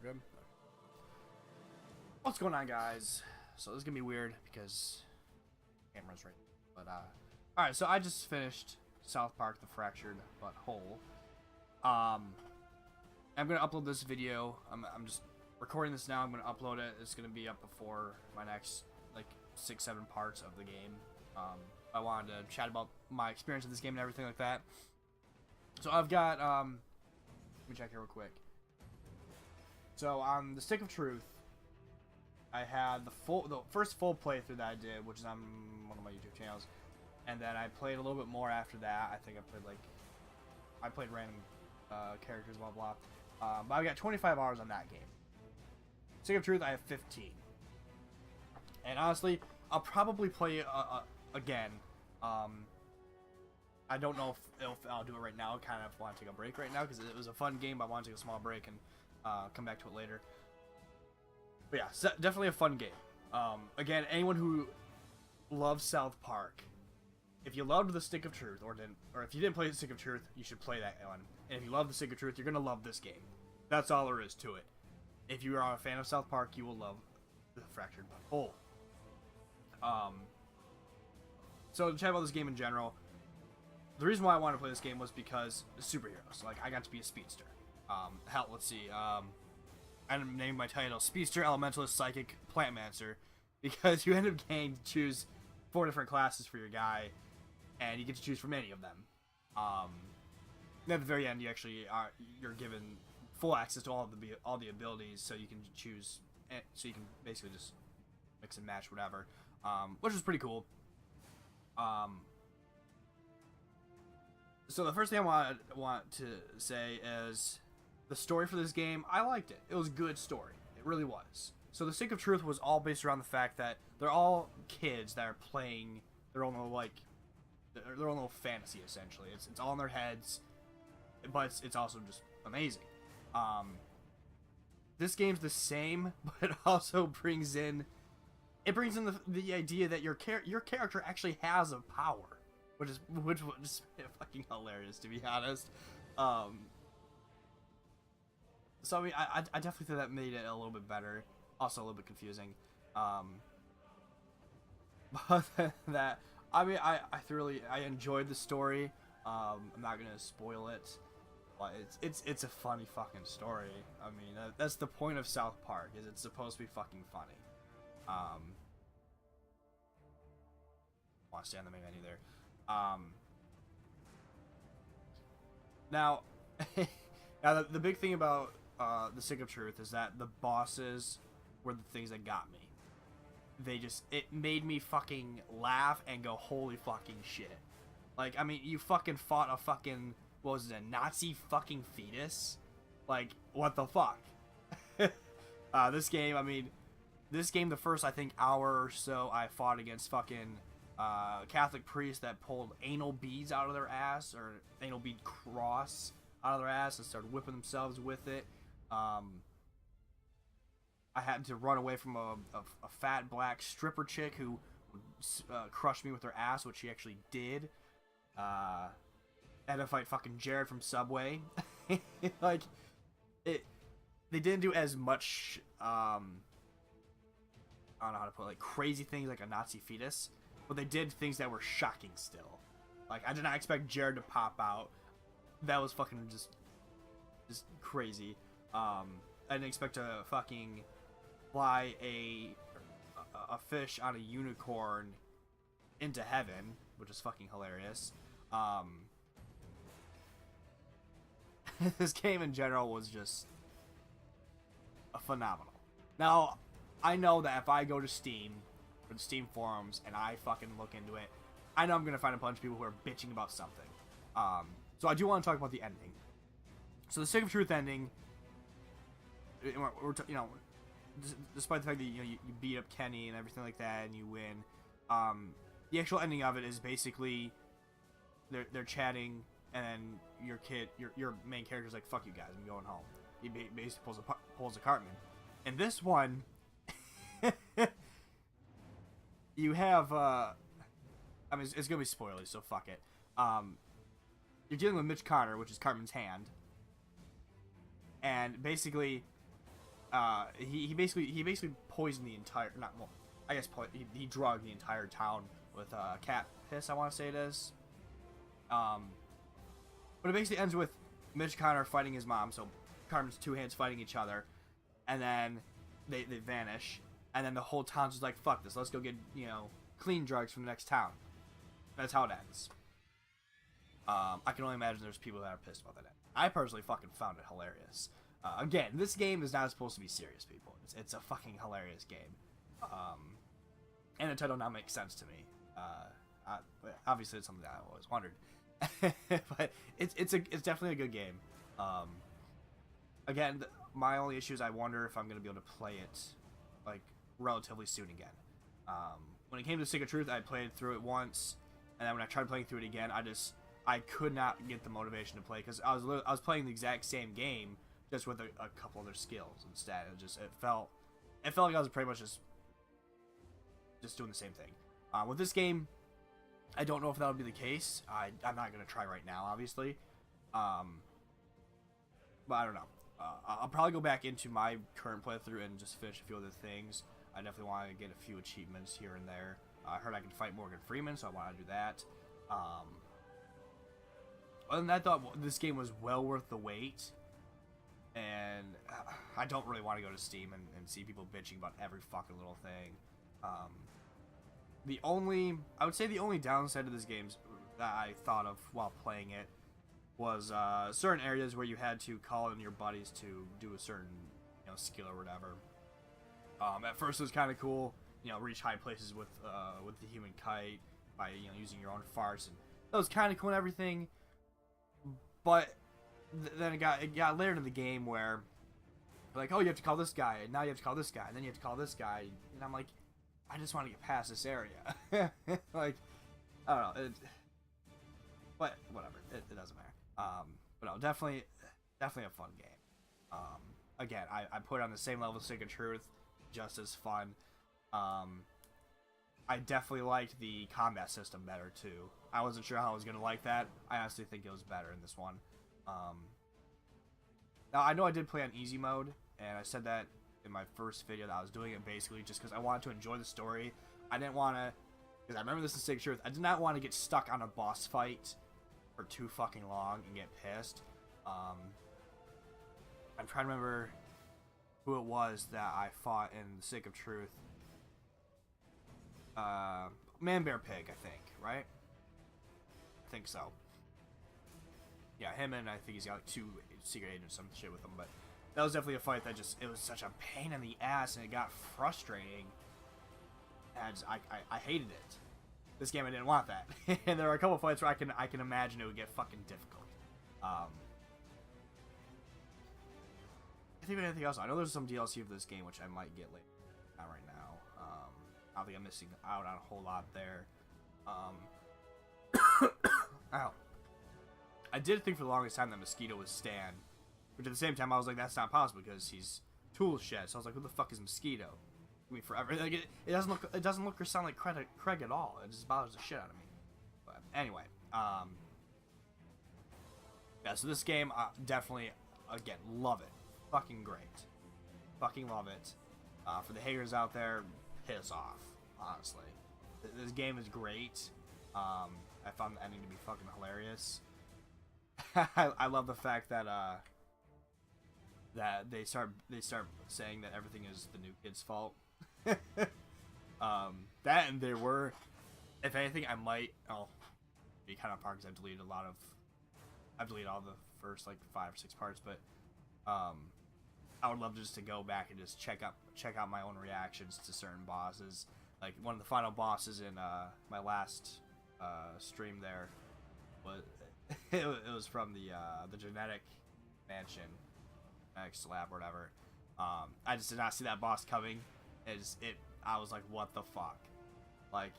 Good. What's going on, guys? So this is gonna be weird because camera's right. But all right. So I just finished South Park: The Fractured But Whole. I'm gonna upload this video. I'm just recording this now. I'm gonna upload it. It's gonna be up before my next like 6-7 parts of the game. I wanted to chat about my experience with this game and everything like that. So I've got let me check here real quick. So on the Stick of Truth, I had the first full playthrough that I did, which is on one of my YouTube channels, and then I played a little bit more after that. I think I played random characters, blah blah. But I got 25 hours on that game. Stick of Truth, I have 15, and honestly, I'll probably play again. I don't know if I'll do it right now. I kind of want to take a break right now because it was a fun game, but I want to take a small break and come back to it later. But yeah, definitely a fun game. Again, anyone who loves South Park, if you loved the Stick of Truth or if you didn't play the Stick of Truth, you should play that one. And if you love the Stick of Truth, you're gonna love this game. That's all there is to it. If you are a fan of South Park, you will love the Fractured But Whole. So to chat about this game in general, the reason why I wanted to play this game was because superheroes. Like, I got to be a speedster. Hell, let's see. I'm naming my title Speedster, Elementalist, Psychic, Plantmancer, because you end up getting to choose 4 different classes for your guy, and you get to choose from any of them. And at the very end, you're given full access to all the abilities, so you can choose, so you can basically just mix and match whatever, which is pretty cool. So the first thing I want to say is the story for this game. I liked it. It was a good story. It really was. So the Stick of Truth was all based around the fact that they're all kids that are playing their own little fantasy. Essentially, it's all in their heads, but it's also just amazing. This game's the same, but it also brings in the idea that your character actually has a power. Which was fucking hilarious, to be honest. So I mean, I definitely think that made it a little bit better. Also a little bit confusing. But that, I mean, I enjoyed the story. I'm not gonna spoil it, but it's a funny fucking story. I mean, that's the point of South Park, is it's supposed to be fucking funny. Want to stay on the main menu there. Now, now the big thing about the Stick of Truth is that the bosses were the things that got me. It made me fucking laugh and go, holy fucking shit. Like, I mean, you fucking fought a fucking, what was it, a Nazi fucking fetus? Like, what the fuck? This game, the first, I think, hour or so, I fought against fucking Catholic priests that pulled anal beads out of their ass, or anal bead cross out of their ass, and started whipping themselves with it. I had to run away from a fat black stripper chick who crushed me with her ass, which she actually did. I had to fight fucking Jared from Subway. Like, they didn't do as much, I don't know how to put it, like crazy things like a Nazi fetus. But they did things that were shocking still. Like, I did not expect Jared to pop out. That was fucking just crazy. I didn't expect to fucking fly a fish on a unicorn into heaven, which is fucking hilarious. This game in general was just phenomenal. Now, I know that if I go to Steam, or the Steam forums, and I fucking look into it, I know I'm gonna find a bunch of people who are bitching about something. So I do want to talk about the ending. So the Stick of Truth ending, despite the fact that you beat up Kenny and everything like that, and you win, the actual ending of it is basically they're chatting, and then your main character's like, "Fuck you guys, I'm going home." He basically pulls a Cartman. And this one. You have, I mean, it's gonna be spoily, so fuck it. You're dealing with Mitch Carter, which is Cartman's hand. And basically, he basically poisoned the entire, not well, I guess he drugged the entire town with cat piss, I want to say it is. But it basically ends with Mitch Connor fighting his mom, so Carmen's two hands fighting each other, and then they vanish, and then the whole town's just like, fuck this, let's go get, clean drugs from the next town. That's how it ends. I can only imagine there's people that are pissed about that end. I personally fucking found it hilarious. Again, this game is not supposed to be serious, people. It's a fucking hilarious game. And the title now makes sense to me. Obviously, it's something that I've always wondered. But it's definitely a good game. Again, my only issue is I wonder if I'm going to be able to play it, like, relatively soon again. When it came to Stick of Truth, I played through it once, and then when I tried playing through it again, I could not get the motivation to play, because I was playing the exact same game, just with a couple other skills instead. It felt like I was pretty much just doing the same thing. With this game, I don't know if that'll be the case. I'm not gonna try right now, obviously. But I don't know. I'll probably go back into my current playthrough and just finish a few other things. I definitely want to get a few achievements here and there. I heard I can fight Morgan Freeman, so I want to do that. Other than that, I thought this game was well worth the wait. And I don't really want to go to Steam and see people bitching about every fucking little thing. I would say the only downside to this game that I thought of while playing it was certain areas where you had to call in your buddies to do a certain skill or whatever. At first it was kind of cool, reach high places with the human kite by using your own farts, and that was kind of cool and everything. But then it got later in the game where, like, oh, you have to call this guy, and now you have to call this guy, and then you have to call this guy, and I'm like, I just want to get past this area. Like, I don't know, but whatever, it doesn't matter. But no, definitely a fun game. Again, I put it on the same level as Stick of Truth, just as fun. I definitely liked the combat system better too. I wasn't sure how I was gonna like that. I honestly think it was better in this one. Now I know I did play on easy mode, and I said that in my first video that I was doing it basically just because I wanted to enjoy the story. I didn't want to, because I remember this is Stick of Truth, I did not want to get stuck on a boss fight for too fucking long and get pissed. I'm trying to remember who it was that I fought in Stick of Truth. Man Bear Pig, I think, right? I think so. Yeah, him, and I think he's got like 2 secret agents, some shit with him, but that was definitely a fight that it was such a pain in the ass, and it got frustrating, and I hated it. This game, I didn't want that. And there are a couple of fights where I can imagine it would get fucking difficult. I think of anything else. I know there's some DLC for this game, which I might get later. Not right now. I don't think I'm missing out on a whole lot there. Ow. I did think for the longest time that Mosquito was Stan, but at the same time I was like, that's not possible because he's tool shed. So I was like, who the fuck is Mosquito? I mean, forever. Like it doesn't look or sound like Craig at all. It just bothers the shit out of me. But anyway, yeah. So this game, definitely, again, love it. Fucking great. Fucking love it. For the haters out there, piss off. Honestly, this game is great. I found the ending to be fucking hilarious. I love the fact that that they start saying that everything is the new kid's fault. That, and there were, if anything, I might be kind of parts. I've deleted all the first like 5 or 6 parts, but I would love just to go back and just check out my own reactions to certain bosses. Like one of the final bosses in my last stream there was it was from the genetic mansion, next lab or whatever. I just did not see that boss coming. I was like, what the fuck? Like,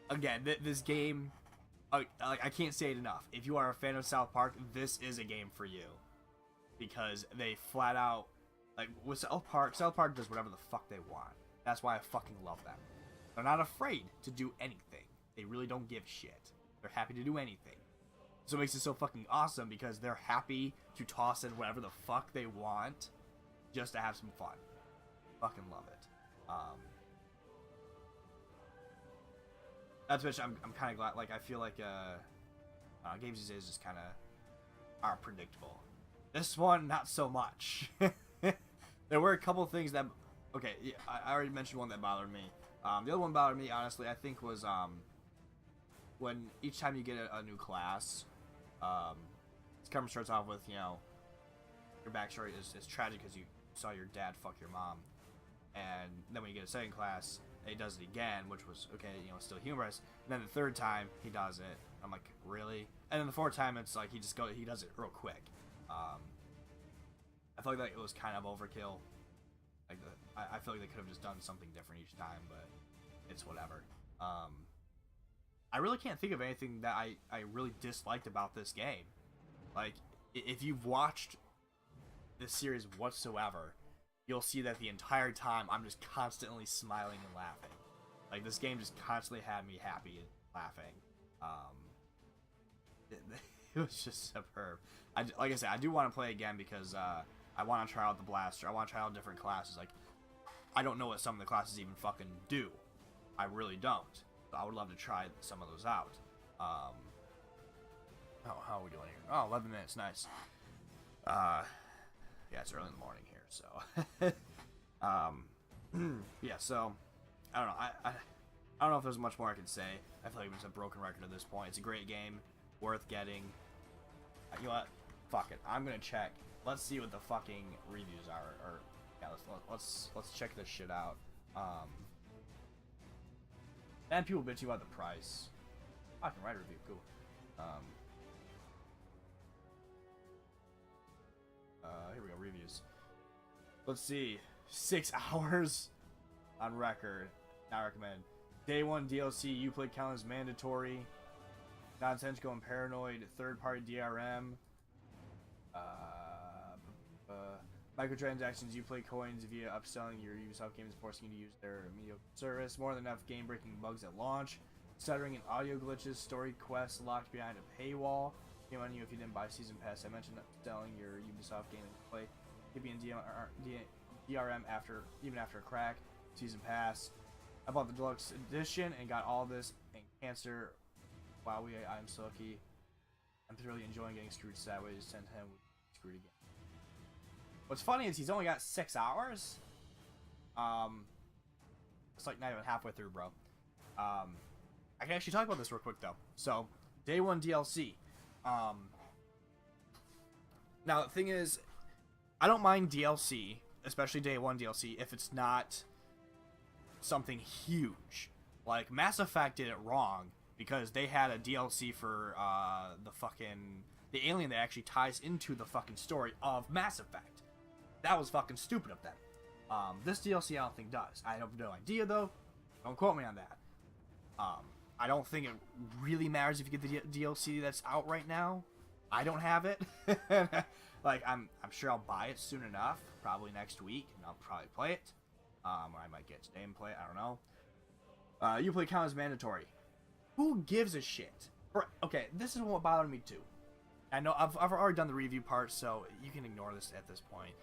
again, this game, like I can't say it enough. If you are a fan of South Park, this is a game for you, because they flat out, like with South Park does whatever the fuck they want. That's why I fucking love them. They're not afraid to do anything. They really don't give a shit. They're happy to do anything. So it makes it so fucking awesome, because they're happy to toss in whatever the fuck they want, just to have some fun. Fucking love it. That's which I'm kind of glad. Like, I feel like games these days just kind of are predictable. This one, not so much. There were a couple things that, okay, yeah, I already mentioned one that bothered me. The other one bothered me, honestly, I think was when each time you get a new class, this cover starts off with, you know, your backstory is tragic because you saw your dad fuck your mom, and then when you get a second class, he does it again, which was, okay, you know, still humorous, and then the third time, he does it. I'm like, really? And then the fourth time, it's like, he does it real quick. I feel like it was kind of overkill. Like, I feel like they could have just done something different each time, but it's whatever. I really can't think of anything that I really disliked about this game. Like, if you've watched this series whatsoever, you'll see that the entire time I'm just constantly smiling and laughing. Like, this game just constantly had me happy and laughing. It was just superb. Like I said, I do want to play again because I want to try out the blaster. I want to try out different classes. Like, I don't know what some of the classes even fucking do. I really don't. So I would love to try some of those out. How are we doing here? Oh, 11 minutes. Nice. Yeah, it's early in the morning here, so. Yeah, so, I don't know. I don't know if there's much more I can say. I feel like it's a broken record at this point. It's a great game, worth getting. You know what? Fuck it. I'm gonna check. Let's see what the fucking reviews are. Or yeah, let's check this shit out. And people bitch you about the price. I can write a review. Cool. Here we go. Reviews. Let's see. 6 hours on record. Not recommend. Day 1 DLC. You play count as mandatory. Nonsensical and paranoid. Third-party DRM. Microtransactions. You play coins via upselling your Ubisoft games, forcing you to use their mediocre service. More than enough game-breaking bugs at launch. Stuttering and audio glitches. Story quests locked behind a paywall. Game on you if you didn't buy Season Pass. I mentioned selling your Ubisoft game and play. Keeping DRM even after a crack. Season Pass. I bought the deluxe edition and got all this and cancer. Wow, I'm so lucky. I'm thoroughly enjoying getting screwed sideways. 10 him screwed again. What's funny is he's only got 6 hours. It's like not even halfway through, bro. I can actually talk about this real quick though. So, day 1 DLC. Now the thing is, I don't mind DLC, especially day 1 DLC, if it's not something huge. Like Mass Effect did it wrong because they had a DLC for the alien that actually ties into the fucking story of Mass Effect. That was fucking stupid of them. This DLC I don't think does. I have no idea though. Don't quote me on that. I don't think it really matters if you get the DLC that's out right now. I don't have it. Like I'm sure I'll buy it soon enough, probably next week, and I'll probably play it. Or I might get today and play it. I don't know. You play count as mandatory. Who gives a shit? Okay, this is what bothered me too. I know I've already done the review part, so you can ignore this at this point.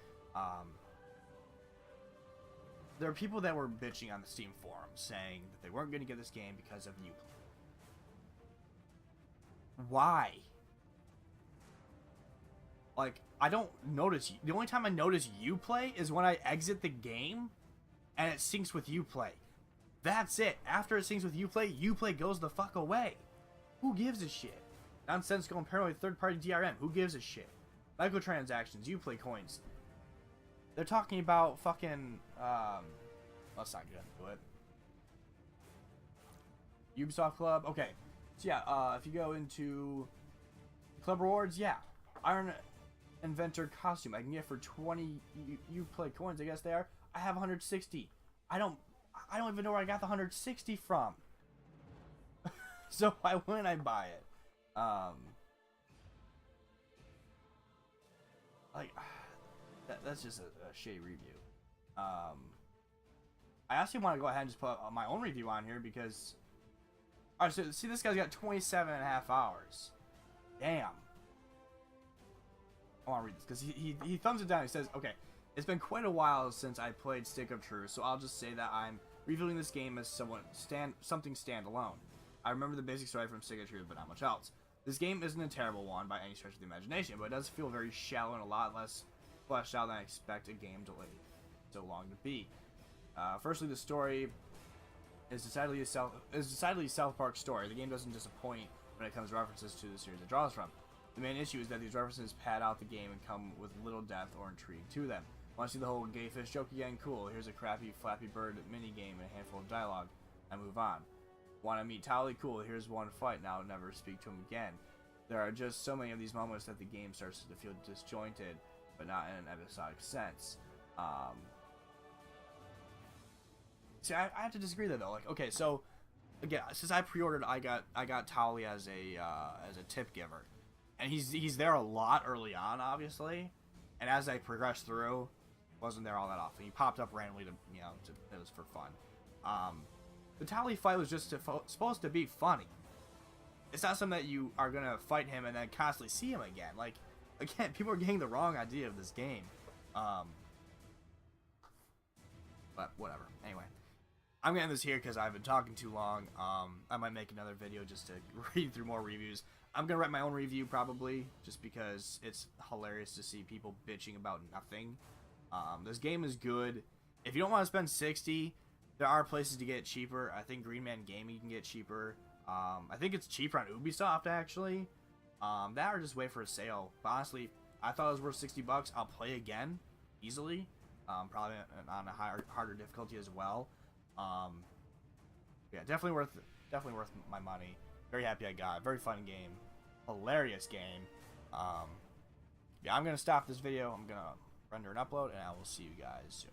There are people that were bitching on the Steam forums saying that they weren't going to get this game because of Uplay. Why? Like, I don't notice you. The only time I notice Uplay is when I exit the game and it syncs with Uplay. That's it. After it syncs with Uplay goes the fuck away. Who gives a shit? Nonsensical and paranoid third-party DRM. Who gives a shit? Microtransactions, Uplay coins. They're talking about fucking, let's not get into it. Ubisoft Club, okay. So yeah, if you go into Club Rewards, yeah. Iron Inventor costume, I can get for 20 Uplay coins, I guess they are. I have 160. I don't even know where I got the 160 from. So why wouldn't I buy it? Like... That's just a shitty review. I actually want to go ahead and just put my own review on here because... Alright, so see, this guy's got 27.5 hours. Damn. I want to read this because he thumbs it down. He says, okay, It's been quite a while since I played Stick of Truth, so I'll just say that I'm reviewing this game as something standalone. I remember the basic story from Stick of Truth, but not much else. This game isn't a terrible one by any stretch of the imagination, but it does feel very shallow and a lot less fleshed out than I expect a game delayed so long to be. Firstly, the story is decidedly a South Park story. The game doesn't disappoint when it comes to references to the series it draws from. The main issue is that these references pad out the game and come with little depth or intrigue to them. Want to see the whole gay fish joke again? Cool. Here's a crappy Flappy Bird minigame and a handful of dialogue. I move on. Want to meet Tally? Cool. Here's one fight. Now never speak to him again. There are just so many of these moments that the game starts to feel disjointed, but not in an episodic sense. See, I have to disagree there though. Like, okay, so again, since I pre-ordered, I got Tally as a tip giver, and he's there a lot early on, obviously, and as I progressed through, wasn't there all that often. He popped up randomly to it was for fun. The Tally fight was just supposed to be funny. It's not something that you are gonna fight him and then constantly see him again. Like, again, people are getting the wrong idea of this game. But whatever. Anyway, I'm gonna end this here because I've been talking too long. I might make another video just to read through more reviews. I'm gonna write my own review probably, just because it's hilarious to see people bitching about nothing. This game is good. If you don't want to spend $60, there are places to get it cheaper. I think Green Man Gaming you can get cheaper. I think it's cheaper on Ubisoft actually. That or just wait for a sale. But honestly, I thought it was worth $60. I'll play again easily. Probably on a harder difficulty as well. Yeah, definitely worth my money. Very happy I got it. Very fun game. Hilarious game. Yeah, I'm gonna stop this video. I'm gonna render and upload, and I will see you guys soon.